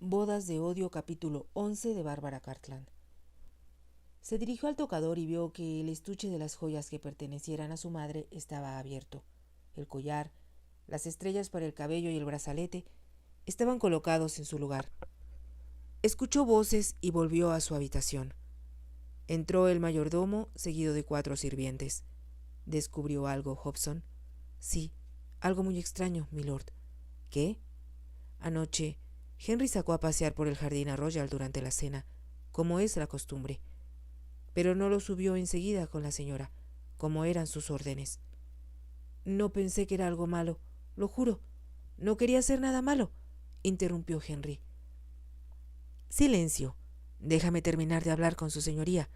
Bodas de Odio, capítulo 11 de Bárbara Cartland. Se dirigió al tocador y vio que el estuche de las joyas que pertenecieran a su madre estaba abierto. El collar, las estrellas para el cabello y el brazalete estaban colocados en su lugar. Escuchó voces y volvió a su habitación. Entró el mayordomo, seguido de 4 sirvientes. ¿Descubrió algo, Hobson? Sí, algo muy extraño, milord. ¿Qué? Anoche Henry sacó a pasear por el jardín a Royal durante la cena, como es la costumbre, pero no lo subió enseguida con la señora, como eran sus órdenes. No pensé que era algo malo, lo juro. No quería hacer nada malo, interrumpió Henry. Silencio. Déjame terminar de hablar con su señoría,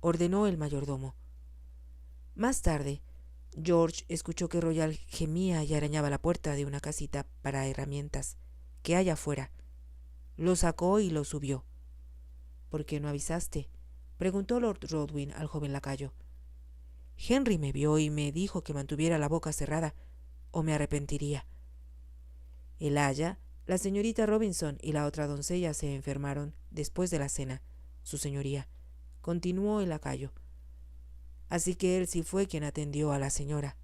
ordenó el mayordomo. Más tarde, George escuchó que Royal gemía y arañaba la puerta de una casita para herramientas que hay afuera. Lo sacó y lo subió. ¿Por qué no avisaste?, preguntó Lord Rodwin al joven lacayo. Henry me vio y me dijo que mantuviera la boca cerrada o me arrepentiría. El aya, la señorita Robinson y la otra doncella se enfermaron después de la cena, su señoría, continuó el lacayo. Así que él sí fue quien atendió a la señora.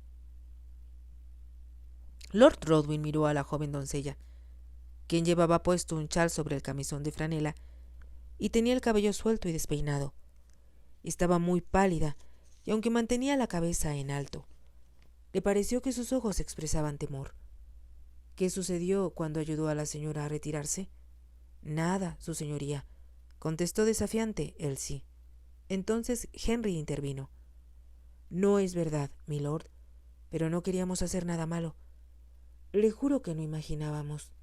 Lord Rodwin miró a la joven doncella, quien llevaba puesto un chal sobre el camisón de franela y tenía el cabello suelto y despeinado. Estaba muy pálida y aunque mantenía la cabeza en alto, le pareció que sus ojos expresaban temor. ¿Qué sucedió cuando ayudó a la señora a retirarse? Nada, su señoría, contestó desafiante Elsie. Entonces Henry intervino. No es verdad, milord, pero no queríamos hacer nada malo. Le juro que no imaginábamos.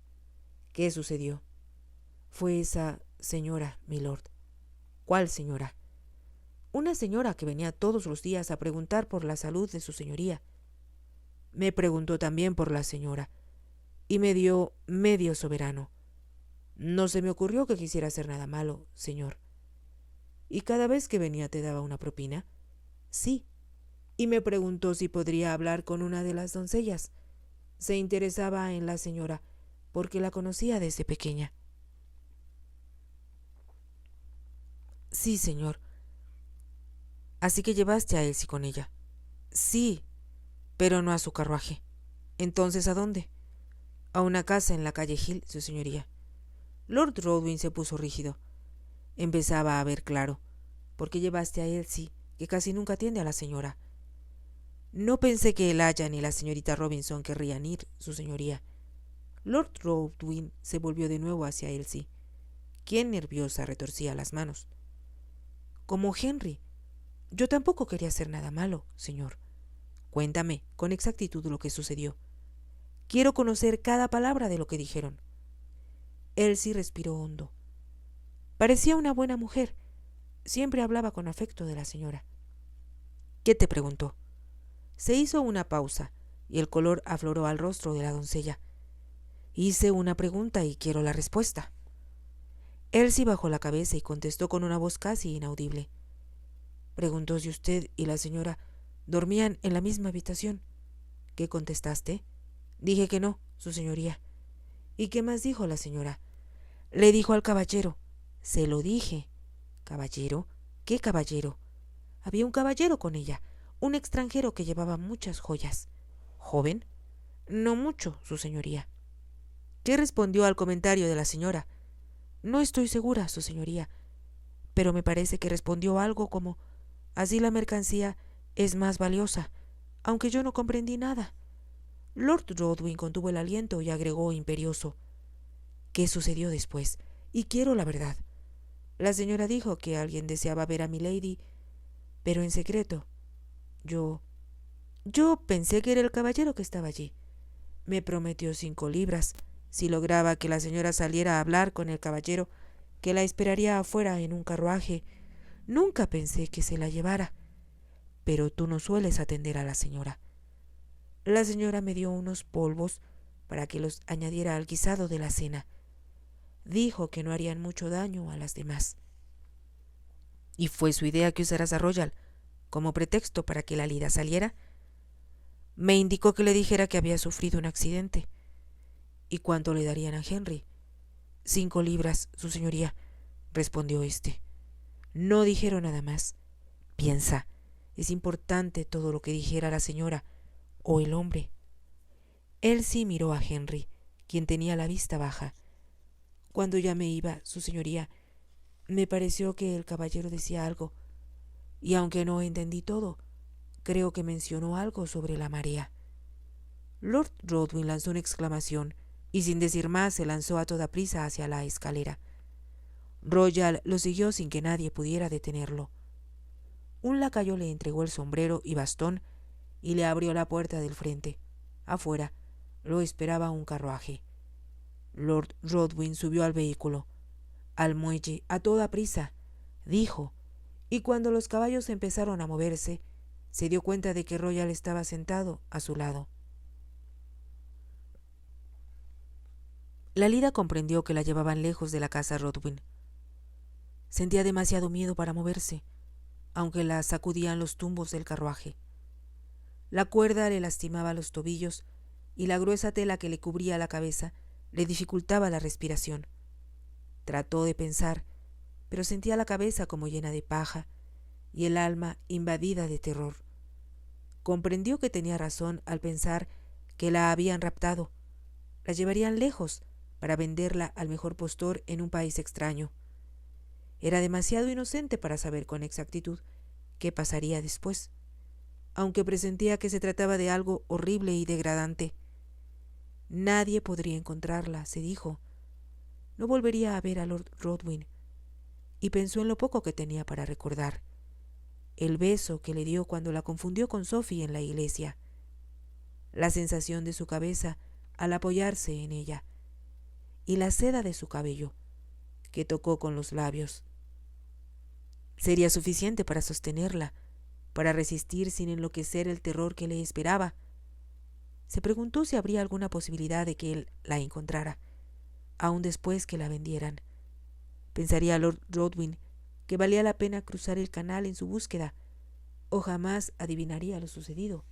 ¿Qué sucedió? Fue esa señora, milord. ¿Cuál señora? Una señora que venía todos los días a preguntar por la salud de su señoría. Me preguntó también por la señora y me dio medio soberano. No se me ocurrió que quisiera hacer nada malo, señor. ¿Y cada vez que venía te daba una propina? Sí. Y me preguntó si podría hablar con una de las doncellas. Se interesaba en la señora porque la conocía desde pequeña. Sí, señor. Así que llevaste a Elsie con ella. Sí, pero no a su carruaje. Entonces, ¿a dónde? A una casa en la calle Hill, su señoría. Lord Rodwin se puso rígido. Empezaba a ver claro. ¿Por qué llevaste a Elsie, que casi nunca atiende a la señora? No pensé que el aya ni la señorita Robinson querrían ir, su señoría. Lord Rodwin se volvió de nuevo hacia Elsie, quien nerviosa retorcía las manos. Como Henry. Yo tampoco quería hacer nada malo, señor. Cuéntame con exactitud lo que sucedió. Quiero conocer cada palabra de lo que dijeron. Elsie respiró hondo. Parecía una buena mujer. Siempre hablaba con afecto de la señora. ¿Qué te preguntó? Se hizo una pausa y el color afloró al rostro de la doncella. Hice una pregunta y quiero la respuesta. Elsie bajó la cabeza y contestó con una voz casi inaudible. Preguntó si usted y la señora dormían en la misma habitación. ¿Qué contestaste? Dije que no, su señoría. ¿Y qué más dijo la señora? Le dijo al caballero. Se lo dije. ¿Caballero? ¿Qué caballero? Había un caballero con ella, un extranjero que llevaba muchas joyas. ¿Joven? No mucho, su señoría. ¿Qué respondió al comentario de la señora? No estoy segura, su señoría, pero me parece que respondió algo como: así la mercancía es más valiosa, aunque yo no comprendí nada. Lord Rodwin contuvo el aliento y agregó imperioso: ¿qué sucedió después? Y quiero la verdad. La señora dijo que alguien deseaba ver a milady, pero en secreto. Yo pensé que era el caballero que estaba allí. Me prometió 5 libras si lograba que la señora saliera a hablar con el caballero, que la esperaría afuera en un carruaje. Nunca pensé que se la llevara. Pero tú no sueles atender a la señora. La señora me dio unos polvos para que los añadiera al guisado de la cena. Dijo que no harían mucho daño a las demás. ¿Y fue su idea que usaras a Royal como pretexto para que la lida saliera? Me indicó que le dijera que había sufrido un accidente. ¿Y cuánto le darían a Henry? 5 libras, su señoría, respondió éste. No dijeron nada más. Piensa, es importante todo lo que dijera la señora o el hombre. Elsie miró a Henry, quien tenía la vista baja. Cuando ya me iba, su señoría, me pareció que el caballero decía algo, y aunque no entendí todo, creo que mencionó algo sobre la marea. Lord Rodwin lanzó una exclamación y sin decir más se lanzó a toda prisa hacia la escalera. Royal lo siguió sin que nadie pudiera detenerlo. Un lacayo le entregó el sombrero y bastón y le abrió la puerta del frente. Afuera lo esperaba un carruaje. Lord Rodwin subió al vehículo, al muelle, a toda prisa, dijo, y cuando los caballos empezaron a moverse, se dio cuenta de que Royal estaba sentado a su lado. Lalida comprendió que la llevaban lejos de la casa Rodwin. Sentía demasiado miedo para moverse, aunque la sacudían los tumbos del carruaje. La cuerda le lastimaba los tobillos y la gruesa tela que le cubría la cabeza le dificultaba la respiración. Trató de pensar, pero sentía la cabeza como llena de paja y el alma invadida de terror. Comprendió que tenía razón al pensar que la habían raptado. La llevarían lejos para venderla al mejor postor en un país extraño. Era demasiado inocente para saber con exactitud qué pasaría después, aunque presentía que se trataba de algo horrible y degradante. Nadie podría encontrarla, se dijo. No volvería a ver a Lord Rodwin, y pensó en lo poco que tenía para recordar. El beso que le dio cuando la confundió con Sophie en la iglesia, la sensación de su cabeza al apoyarse en ella, y la seda de su cabello, que tocó con los labios. Sería suficiente para sostenerla, para resistir sin enloquecer el terror que le esperaba. Se preguntó si habría alguna posibilidad de que él la encontrara, aun después que la vendieran. Pensaría Lord Rodwin que valía la pena cruzar el canal en su búsqueda, o jamás adivinaría lo sucedido.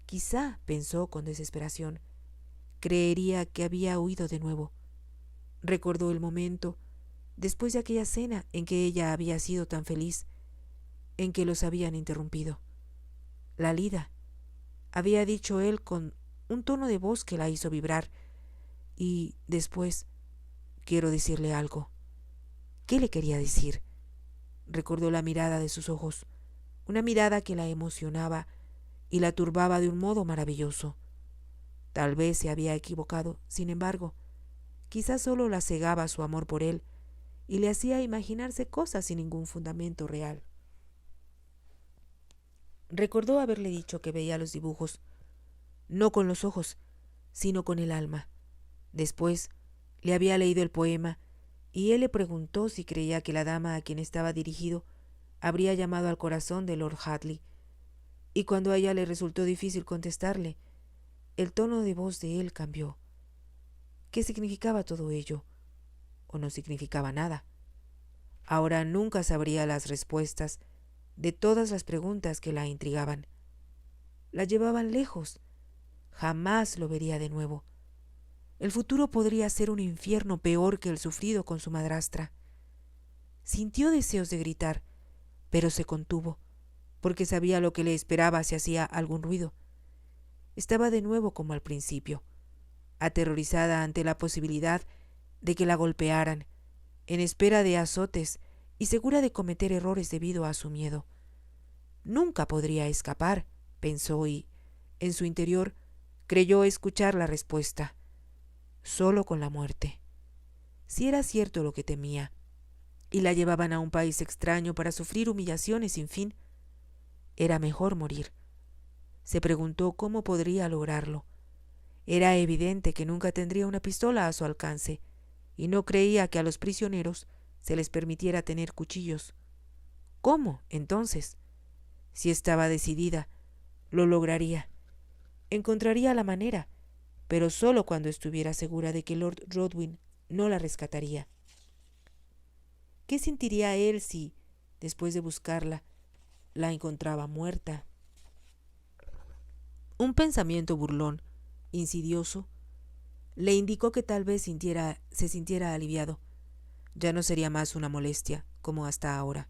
Quizá, pensó con desesperación, creería que había huido de nuevo. Recordó el momento, después de aquella cena en que ella había sido tan feliz, en que los habían interrumpido. Lalida, había dicho él con un tono de voz que la hizo vibrar, y después, quiero decirle algo. ¿Qué le quería decir? Recordó la mirada de sus ojos, una mirada que la emocionaba y la turbaba de un modo maravilloso. Tal vez se había equivocado, sin embargo, quizás solo la cegaba su amor por él y le hacía imaginarse cosas sin ningún fundamento real. Recordó haberle dicho que veía los dibujos, no con los ojos, sino con el alma. Después le había leído el poema y él le preguntó si creía que la dama a quien estaba dirigido habría llamado al corazón de Lord Hartley, y cuando a ella le resultó difícil contestarle, el tono de voz de él cambió. ¿Qué significaba todo ello? ¿O no significaba nada? Ahora nunca sabría las respuestas de todas las preguntas que la intrigaban. La llevaban lejos. Jamás lo vería de nuevo. El futuro podría ser un infierno peor que el sufrido con su madrastra. Sintió deseos de gritar, pero se contuvo, porque sabía lo que le esperaba si hacía algún ruido. Estaba de nuevo como al principio, aterrorizada ante la posibilidad de que la golpearan, en espera de azotes y segura de cometer errores debido a su miedo. Nunca podría escapar, pensó, y, en su interior, creyó escuchar la respuesta. Solo con la muerte. Si era cierto lo que temía, y la llevaban a un país extraño para sufrir humillaciones sin fin, era mejor morir. Se preguntó cómo podría lograrlo. Era evidente que nunca tendría una pistola a su alcance, y no creía que a los prisioneros se les permitiera tener cuchillos. ¿Cómo, entonces? Si estaba decidida, lo lograría. Encontraría la manera, pero solo cuando estuviera segura de que Lord Rodwin no la rescataría. ¿Qué sentiría él si, después de buscarla, la encontraba muerta? Un pensamiento burlón, insidioso, Le indicó que tal vez se sintiera aliviado. Ya no sería más una molestia, como hasta ahora.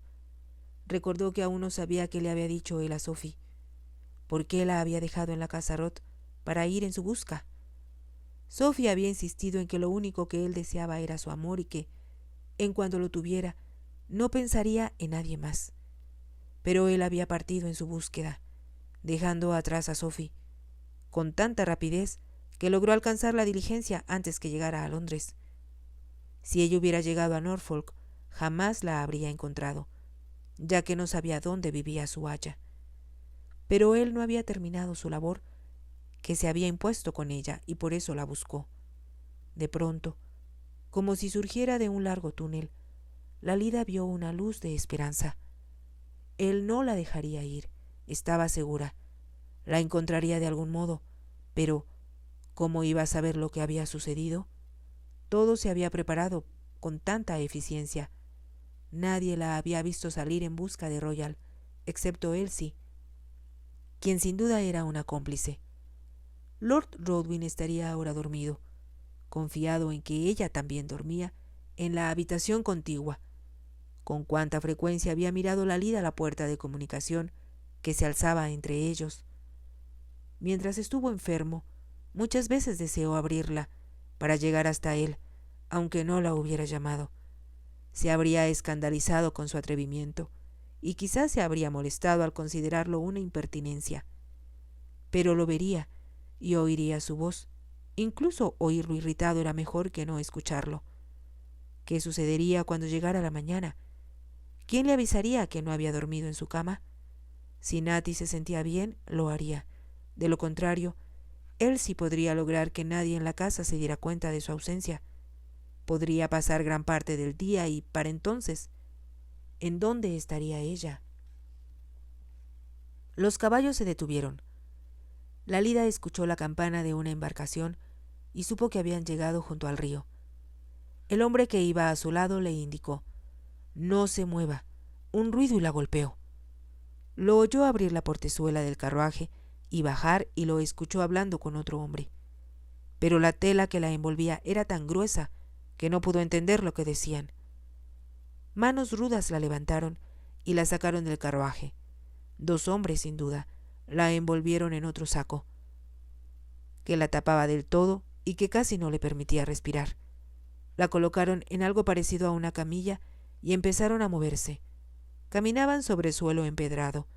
Recordó que aún no sabía qué le había dicho él a Sophie. ¿Por qué la había dejado en la casa Roth para ir en su busca? Sophie había insistido en que lo único que él deseaba era su amor y que, en cuanto lo tuviera, no pensaría en nadie más. Pero él había partido en su búsqueda, dejando atrás a Sophie, con tanta rapidez que logró alcanzar la diligencia antes que llegara a Londres. Si ella hubiera llegado a Norfolk, jamás la habría encontrado, ya que no sabía dónde vivía su aya. Pero él no había terminado su labor que se había impuesto con ella y por eso la buscó. De pronto, como si surgiera de un largo túnel, Lalida vio una luz de esperanza. Él no la dejaría ir, estaba segura. La encontraría de algún modo, pero ¿cómo iba a saber lo que había sucedido? Todo se había preparado con tanta eficiencia. Nadie la había visto salir en busca de Royal, excepto Elsie, quien sin duda era una cómplice. Lord Rodwin estaría ahora dormido, confiado en que ella también dormía, en la habitación contigua. Con cuánta frecuencia había mirado Lalida la puerta de comunicación que se alzaba entre ellos. Mientras estuvo enfermo, muchas veces deseó abrirla para llegar hasta él, aunque no la hubiera llamado. Se habría escandalizado con su atrevimiento y quizás se habría molestado al considerarlo una impertinencia. Pero lo vería y oiría su voz. Incluso oírlo irritado era mejor que no escucharlo. ¿Qué sucedería cuando llegara la mañana? ¿Quién le avisaría que no había dormido en su cama? Si Natty se sentía bien, lo haría. De lo contrario, él sí podría lograr que nadie en la casa se diera cuenta de su ausencia. Podría pasar gran parte del día y, para entonces, ¿en dónde estaría ella? Los caballos se detuvieron. Lalida escuchó la campana de una embarcación y supo que habían llegado junto al río. El hombre que iba a su lado le indicó: «No se mueva». Un ruido y la golpeó. Lo oyó abrir la portezuela del carruaje y bajar y lo escuchó hablando con otro hombre. Pero la tela que la envolvía era tan gruesa que no pudo entender lo que decían. Manos rudas la levantaron y la sacaron del carruaje. 2 hombres, sin duda, la envolvieron en otro saco, que la tapaba del todo y que casi no le permitía respirar. La colocaron en algo parecido a una camilla y empezaron a moverse. Caminaban sobre suelo empedrado,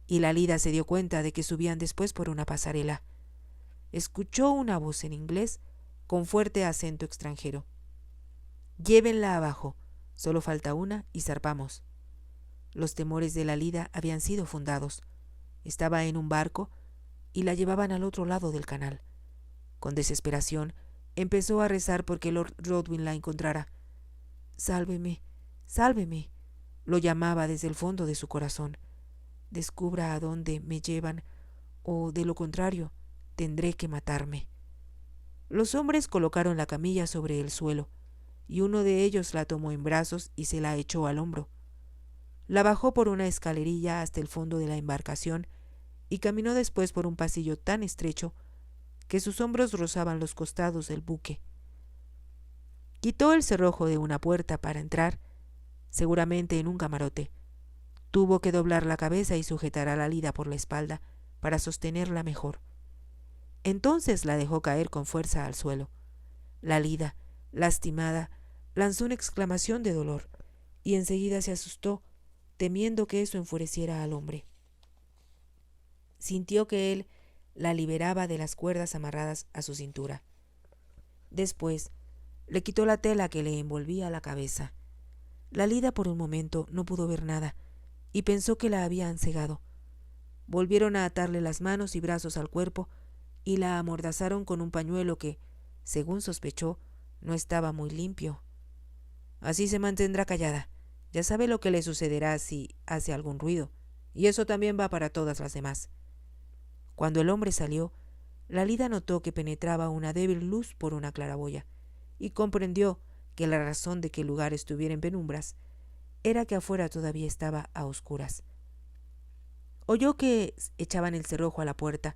y Lalida se dio cuenta de que subían después por una pasarela. Escuchó una voz en inglés con fuerte acento extranjero: «Llévenla abajo, solo falta una y zarpamos». Los temores de Lalida habían sido fundados. Estaba en un barco y la llevaban al otro lado del canal. Con desesperación empezó a rezar porque Lord Rodwin la encontrara. «Sálveme, sálveme», lo llamaba desde el fondo de su corazón. «Descubra a dónde me llevan, o de lo contrario, tendré que matarme». Los hombres colocaron la camilla sobre el suelo, y uno de ellos la tomó en brazos y se la echó al hombro. La bajó por una escalerilla hasta el fondo de la embarcación y caminó después por un pasillo tan estrecho que sus hombros rozaban los costados del buque. Quitó el cerrojo de una puerta para entrar, seguramente en un camarote. Tuvo que doblar la cabeza y sujetar a Lalida por la espalda para sostenerla mejor. Entonces la dejó caer con fuerza al suelo. Lalida, lastimada, lanzó una exclamación de dolor y enseguida se asustó, temiendo que eso enfureciera al hombre. Sintió que él la liberaba de las cuerdas amarradas a su cintura. Después le quitó la tela que le envolvía la cabeza. Lalida por un momento no pudo ver nada y pensó que la habían cegado. Volvieron a atarle las manos y brazos al cuerpo y la amordazaron con un pañuelo que, según sospechó, no estaba muy limpio. «Así se mantendrá callada. Ya sabe lo que le sucederá si hace algún ruido, y eso también va para todas las demás». Cuando el hombre salió, Lalida notó que penetraba una débil luz por una claraboya y comprendió que la razón de que el lugar estuviera en penumbras era que afuera todavía estaba a oscuras. Oyó que echaban el cerrojo a la puerta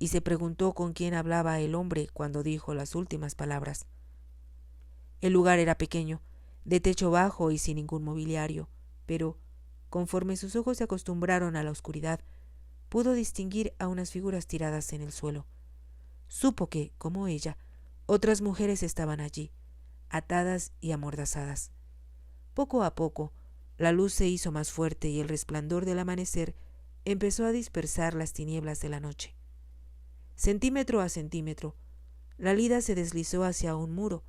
y se preguntó con quién hablaba el hombre cuando dijo las últimas palabras. El lugar era pequeño, de techo bajo y sin ningún mobiliario, pero, conforme sus ojos se acostumbraron a la oscuridad, pudo distinguir a unas figuras tiradas en el suelo. Supo que, como ella, otras mujeres estaban allí, atadas y amordazadas. Poco a poco, la luz se hizo más fuerte y el resplandor del amanecer empezó a dispersar las tinieblas de la noche. Centímetro a centímetro, Lalida se deslizó hacia un muro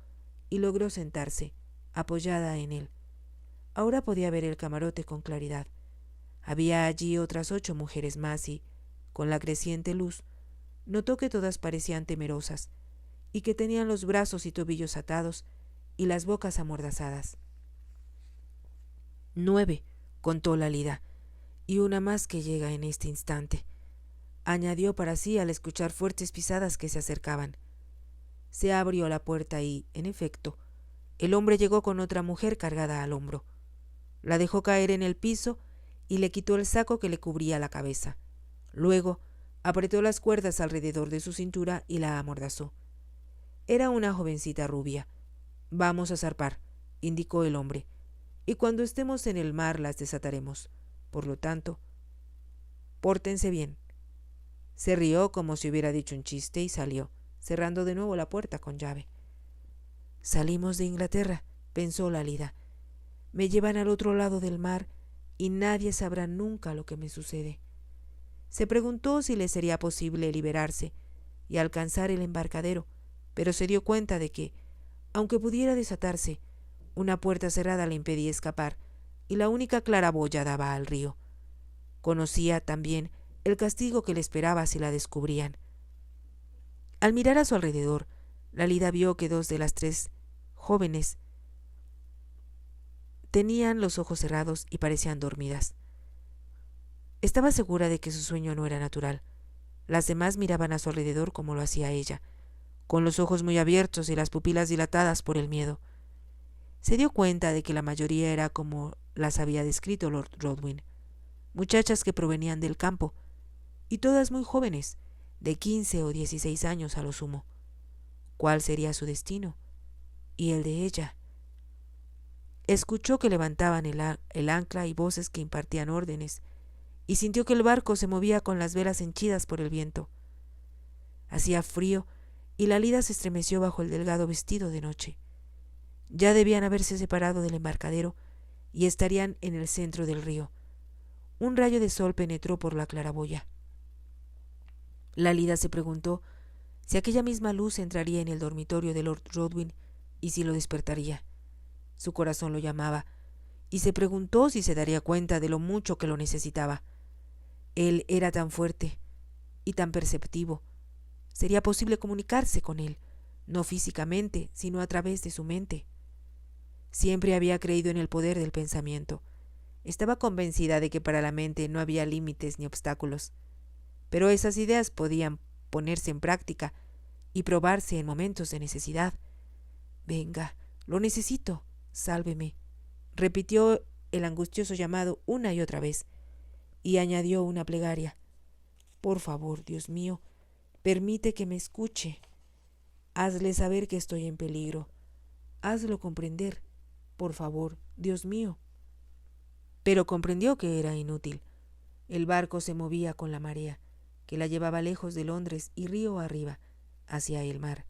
y logró sentarse, apoyada en él. Ahora podía ver el camarote con claridad. Había allí otras 8 mujeres más y, con la creciente luz, notó que todas parecían temerosas y que tenían los brazos y tobillos atados y las bocas amordazadas. 9, contó Lalida, y una más que llega en este instante, añadió para sí al escuchar fuertes pisadas que se acercaban. Se abrió la puerta y, en efecto, el hombre llegó con otra mujer cargada al hombro. La dejó caer en el piso y le quitó el saco que le cubría la cabeza. Luego apretó las cuerdas alrededor de su cintura y la amordazó. Era una jovencita rubia. «Vamos a zarpar», indicó el hombre, «y cuando estemos en el mar las desataremos. Por lo tanto, pórtense bien». Se rió como si hubiera dicho un chiste y salió, cerrando de nuevo la puerta con llave. «Salimos de Inglaterra», pensó Lalida. «Me llevan al otro lado del mar y nadie sabrá nunca lo que me sucede». Se preguntó si le sería posible liberarse y alcanzar el embarcadero, pero se dio cuenta de que, aunque pudiera desatarse, una puerta cerrada le impedía escapar y la única claraboya daba al río. Conocía también el castigo que le esperaba si la descubrían. Al mirar a su alrededor, Lalida vio que 2 de las 3 jóvenes tenían los ojos cerrados y parecían dormidas. Estaba segura de que su sueño no era natural. Las demás miraban a su alrededor como lo hacía ella, con los ojos muy abiertos y las pupilas dilatadas por el miedo. Se dio cuenta de que la mayoría era como las había descrito Lord Rodwin, muchachas que provenían del campo, y todas muy jóvenes, de 15 o 16 años a lo sumo. ¿Cuál sería su destino? ¿Y el de ella? Escuchó que levantaban el ancla y voces que impartían órdenes, y sintió que el barco se movía con las velas henchidas por el viento. Hacía frío y Lalida se estremeció bajo el delgado vestido de noche. Ya debían haberse separado del embarcadero y estarían en el centro del río. Un rayo de sol penetró por la claraboya. Lalida se preguntó si aquella misma luz entraría en el dormitorio de Lord Rodwin y si lo despertaría. Su corazón lo llamaba, y se preguntó si se daría cuenta de lo mucho que lo necesitaba. Él era tan fuerte y tan perceptivo. Sería posible comunicarse con él, no físicamente, sino a través de su mente. Siempre había creído en el poder del pensamiento. Estaba convencida de que para la mente no había límites ni obstáculos. Pero esas ideas podían ponerse en práctica y probarse en momentos de necesidad. «Venga, lo necesito, sálveme», repitió el angustioso llamado una y otra vez, y añadió una plegaria. «Por favor, Dios mío, permite que me escuche. Hazle saber que estoy en peligro. Hazlo comprender. Por favor, Dios mío». Pero comprendió que era inútil. El barco se movía con la marea, que la llevaba lejos de Londres y río arriba, hacia el mar.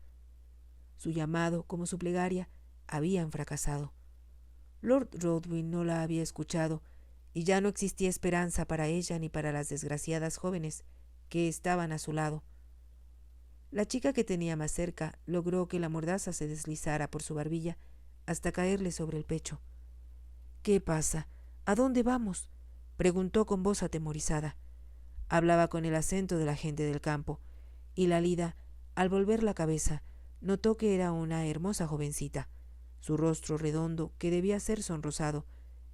Su llamado, como su plegaria, habían fracasado. Lord Rodwin no la había escuchado, y ya no existía esperanza para ella ni para las desgraciadas jóvenes que estaban a su lado. La chica que tenía más cerca logró que la mordaza se deslizara por su barbilla hasta caerle sobre el pecho. «¿Qué pasa? ¿A dónde vamos?», preguntó con voz atemorizada. Hablaba con el acento de la gente del campo, y Lalida, al volver la cabeza, notó que era una hermosa jovencita. Su rostro redondo, que debía ser sonrosado,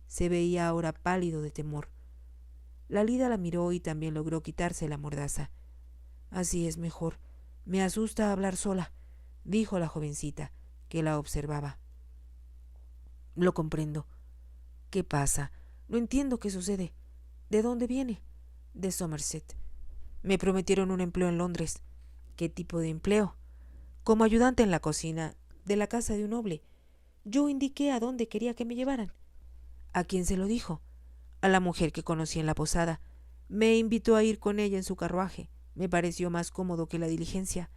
se veía ahora pálido de temor. Lalida la miró y también logró quitarse la mordaza. «Así es mejor. Me asusta hablar sola», dijo la jovencita, que la observaba. «Lo comprendo. ¿Qué pasa? No entiendo qué sucede. ¿De dónde viene?» «De Somerset. Me prometieron un empleo en Londres. ¿Qué tipo de empleo? Como ayudante en la cocina de la casa de un noble. Yo indiqué a dónde quería que me llevaran. ¿A quién se lo dijo? A la mujer que conocí en la posada. Me invitó a ir con ella en su carruaje. Me pareció más cómodo que la diligencia.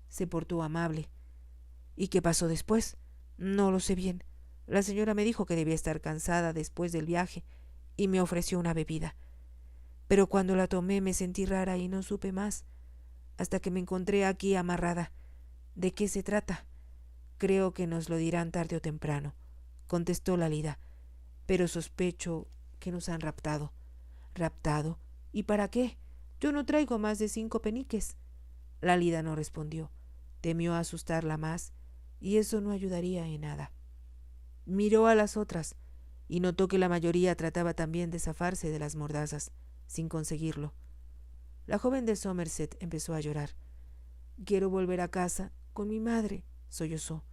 Se portó amable. ¿Y qué pasó después? No lo sé bien. La señora me dijo que debía estar cansada después del viaje y me ofreció una bebida. Pero cuando la tomé me sentí rara y no supe más, hasta que me encontré aquí amarrada. ¿De qué se trata? Creo que nos lo dirán tarde o temprano, contestó Lalida, pero sospecho que nos han raptado. ¿Raptado? ¿Y para qué? Yo no traigo más de 5 peniques. Lalida no respondió. Temió asustarla más, y eso no ayudaría en nada. Miró a las otras, y notó que la mayoría trataba también de zafarse de las mordazas, sin conseguirlo. La joven de Somerset empezó a llorar. Quiero volver a casa con mi madre, sollozó.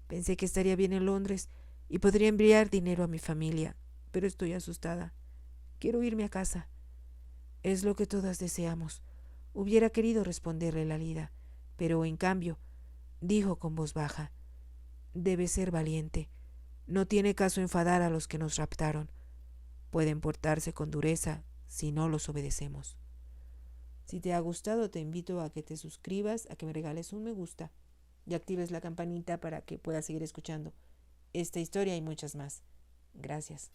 Pensé que estaría bien en Londres y podría enviar dinero a mi familia, pero estoy asustada. Quiero irme a casa. Es lo que todas deseamos. Hubiera querido responderle Lalida, pero en cambio dijo con voz baja: debe ser valiente. No tiene caso enfadar a los que nos raptaron. Pueden portarse con dureza si no los obedecemos. Si te ha gustado, te invito a que te suscribas, a que me regales un me gusta y actives la campanita para que puedas seguir escuchando esta historia y muchas más. Gracias.